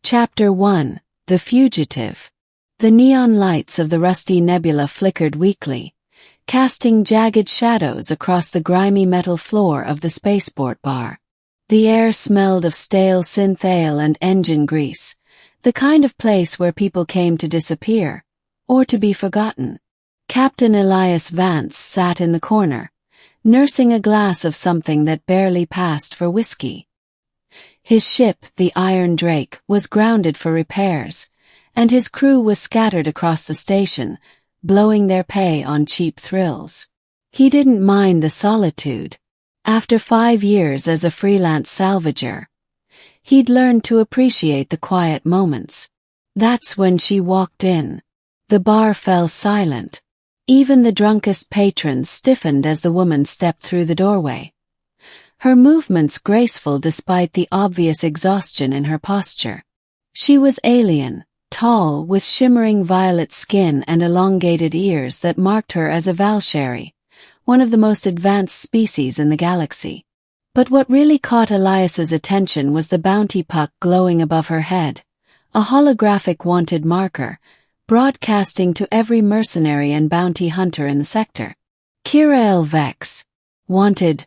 Chapter 1: The Fugitive. The neon lights of the rusty nebula flickered weakly, casting jagged shadows across the grimy metal floor of the spaceport bar. The air smelled of stale synthale and engine grease, the kind of place where people came to disappear, or to be forgotten. Captain Elias Vance sat in the corner, nursing a glass of something that barely passed for whiskey. His ship, the Iron Drake, was grounded for repairs, and his crew was scattered across the station, blowing their pay on cheap thrills. He didn't mind the solitude. After 5 years as a freelance salvager, he'd learned to appreciate the quiet moments. That's when she walked in. The bar fell silent. Even the drunkest patrons stiffened as the woman stepped through the doorway. Her movements graceful despite the obvious exhaustion in her posture. She was alien, tall, with shimmering violet skin and elongated ears that marked her as a Valkyrie, one of the most advanced species in the galaxy. But what really caught Elias's attention was the bounty puck glowing above her head, a holographic wanted marker, broadcasting to every mercenary and bounty hunter in the sector. Kira'el Vex. Wanted.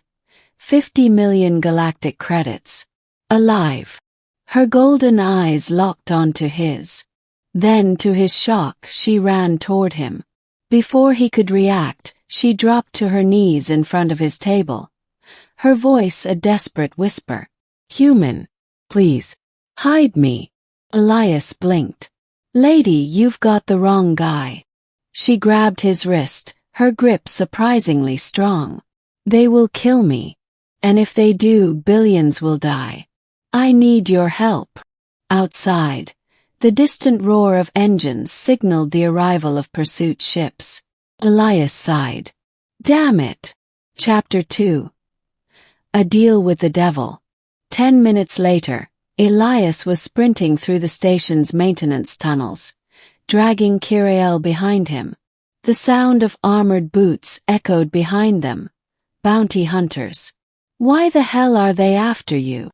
50 million galactic credits. Alive. Her golden eyes locked onto his. Then, to his shock, she ran toward him. Before he could react, she dropped to her knees in front of his table. Her voice a desperate whisper. "Human. Please. Hide me." Elias blinked. "Lady, you've got the wrong guy." She grabbed his wrist, her grip surprisingly strong. "They will kill me. And if they do, billions will die. I need your help." Outside, the distant roar of engines signaled the arrival of pursuit ships. Elias sighed. "Damn it." Chapter 2. A Deal with the Devil. 10 minutes later, Elias was sprinting through the station's maintenance tunnels, dragging Kira'el behind him. The sound of armored boots echoed behind them. Bounty hunters. "Why the hell are they after you?"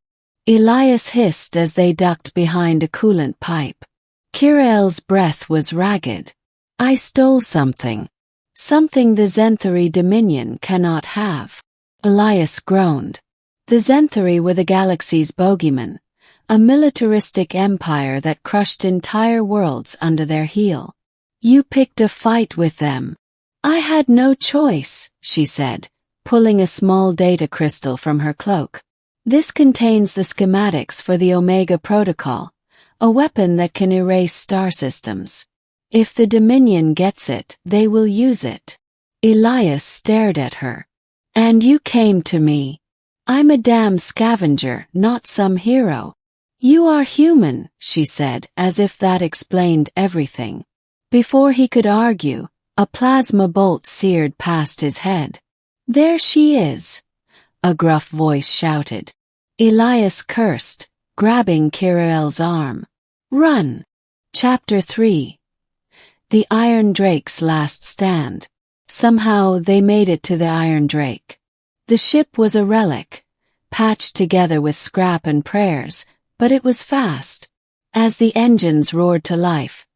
Elias hissed as they ducked behind a coolant pipe. Kira'el's breath was ragged. "I stole something. Something the Zenthari Dominion cannot have." Elias groaned. The Zenthari were the galaxy's bogeyman, a militaristic empire that crushed entire worlds under their heel. "You picked a fight with them." "I had no choice," she said, pulling a small data crystal from her cloak. "This contains the schematics for the Omega Protocol, a weapon that can erase star systems. If the Dominion gets it, they will use it." Elias stared at her. "And you came to me. I'm a damn scavenger, not some hero." "You are human," she said, as if that explained everything. Before he could argue, a plasma bolt seared past his head. "There she is," a gruff voice shouted. Elias cursed, grabbing Kira'el's arm. "Run." Chapter 3. The Iron Drake's Last Stand. Somehow they made it to the Iron Drake. The ship was a relic, patched together with scrap and prayers, but it was fast. As the engines roared to life,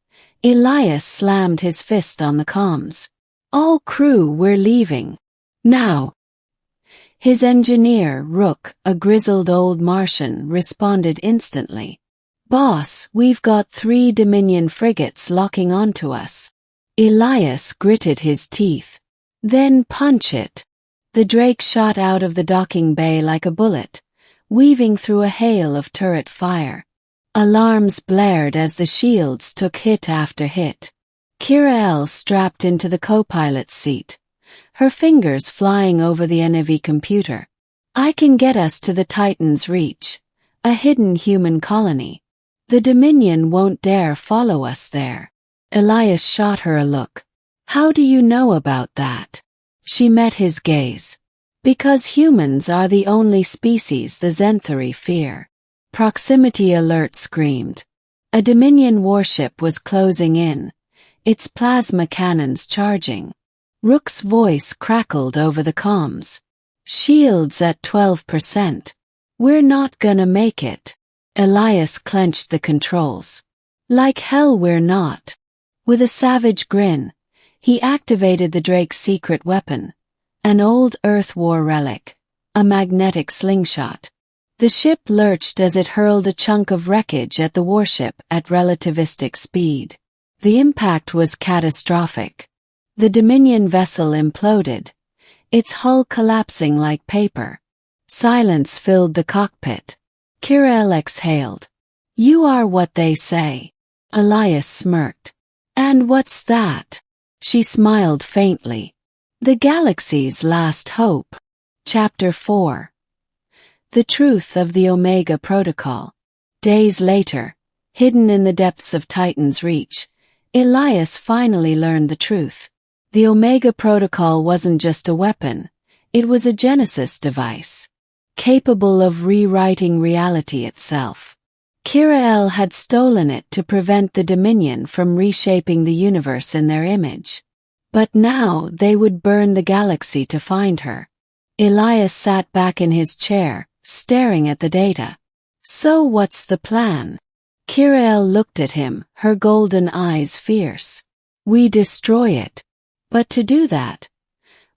Elias slammed his fist on the comms. "All crew, we're leaving. Now." His engineer, Rook, a grizzled old Martian, responded instantly. "Boss, we've got 3 Dominion frigates locking onto us." Elias gritted his teeth. "Then punch it." The Drake shot out of the docking bay like a bullet, weaving through a hail of turret fire. Alarms blared as the shields took hit after hit. Kira'el strapped into the co-pilot's seat, her fingers flying over the NAV computer. "I can get us to the Titan's Reach, a hidden human colony. The Dominion won't dare follow us there." Elias shot her a look. "How do you know about that?" She met his gaze. "Because humans are the only species the Zenthari fear." Proximity alert screamed. A Dominion warship was closing in, its plasma cannons charging. Rook's voice crackled over the comms. "Shields at 12%. We're not gonna make it." Elias clenched the controls. Like hell we're not. With a savage grin, he activated the Drake's secret weapon, an old Earth War relic, a magnetic slingshot. The ship lurched as it hurled a chunk of wreckage at the warship at relativistic speed. The impact was catastrophic. The Dominion vessel imploded, its hull collapsing like paper. Silence filled the cockpit. Kira'el exhaled. "You are what they say." Elias smirked. "And what's that?" She smiled faintly. "The galaxy's last hope." Chapter 4. The Truth of the Omega Protocol. Days later, hidden in the depths of Titan's reach, Elias finally learned the truth. The Omega Protocol wasn't just a weapon, it was a Genesis device, capable of rewriting reality itself. Kira'el had stolen it to prevent the Dominion from reshaping the universe in their image. But now they would burn the galaxy to find her. Elias sat back in his chair, staring at the data. "So what's the plan?" Kira'el looked at him, her golden eyes fierce. "We destroy it. But to do that,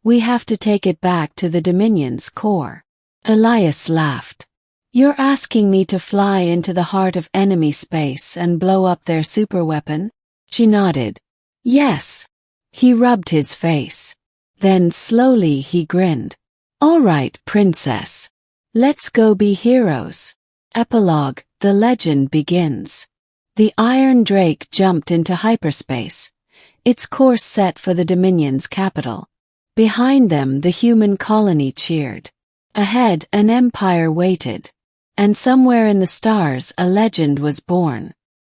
we have to take it back to the Dominion's core." Elias laughed. "You're asking me to fly into the heart of enemy space and blow up their superweapon?" She nodded. "Yes." He rubbed his face. Then slowly he grinned. "All right, princess. Let's go be heroes." Epilogue: The legend begins. The Iron Drake jumped into hyperspace, its course set for the Dominion's capital. Behind them the human colony cheered. Ahead an empire waited. And somewhere in the stars a legend was born.